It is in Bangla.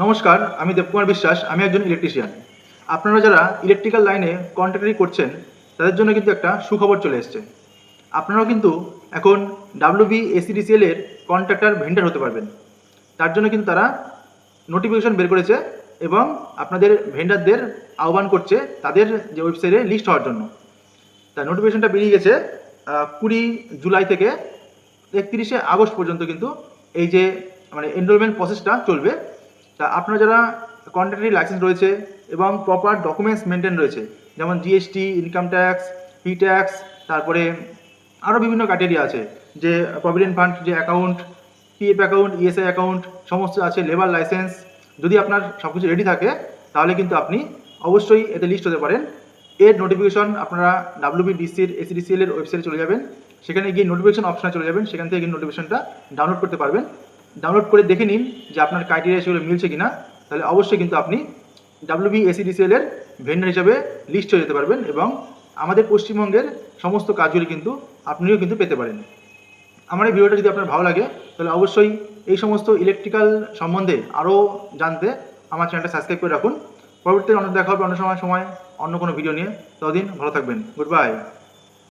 নমস্কার, আমি দেবকুমার বিশ্বাস। আমি একজন ইলেকট্রিশিয়ান। আপনারা যারা ইলেকট্রিক্যাল লাইনে কন্ট্রাক্টরি করছেন, তাদের জন্য কিন্তু একটা সুখবর চলে এসছে। আপনারাও কিন্তু এখন WBSEDCL এর কন্ট্রাক্টর ভেন্ডার হতে পারবেন। তার জন্য কিন্তু তারা নোটিফিকেশন বের করেছে এবং আপনাদের ভেন্ডারদের আহ্বান করছে তাদের যে ওয়েবসাইটে লিস্ট হওয়ার জন্য। তা নোটিফিকেশনটা বেরিয়ে গেছে 20 জুলাই থেকে 31শে আগস্ট পর্যন্ত কিন্তু এই যে এনরোলমেন্ট প্রসেসটা চলবে। তা আপনারা যারা কন্ট্রাক্টরি লাইসেন্স রয়েছে এবং প্রপার ডকুমেন্টস মেনটেন রয়েছে, যেমন GST, income tax, P tax, তারপরে আরও বিভিন্ন ক্রাইটেরিয়া আছে, যে প্রভিডেন্ট ফান্ড যে account, PF account, ESI account সমস্ত আছে, লেবার লাইসেন্স, যদি আপনার সব কিছু রেডি থাকে তাহলে কিন্তু আপনি অবশ্যই এতে লিস্ট হতে পারেন। এর নোটিফিকেশন আপনারা WBSEDCL এর ওয়েবসাইটে চলে যাবেন, সেখানে গিয়ে নোটিফিকেশন অপশনে চলে যাবেন, সেখান থেকে নোটিফিকেশনটা ডাউনলোড করতে পারবেন। ডাউনলোড করে দেখে নিন যে আপনার ক্রাইটেরিয়া সেগুলো মিলছে কিনা, তাহলে অবশ্যই কিন্তু আপনি WBSEDCL এর ভেন্ডার হিসাবে লিস্ট হয়ে যেতে পারবেন এবং আমাদের পশ্চিমবঙ্গের সমস্ত কাজগুলি কিন্তু আপনিও কিন্তু পেতে পারেন। আমার এই ভিডিওটা যদি আপনার ভালো লাগে তাহলে অবশ্যই এই সমস্ত ইলেকট্রিক্যাল সম্বন্ধে আরও জানতে আমার চ্যানেলটা সাবস্ক্রাইব করে রাখুন। পরবর্তীতে অন্য দেখা হবে অন্য সময় অন্য কোনো ভিডিও নিয়ে। ততদিন ভালো থাকবেন। Good bye.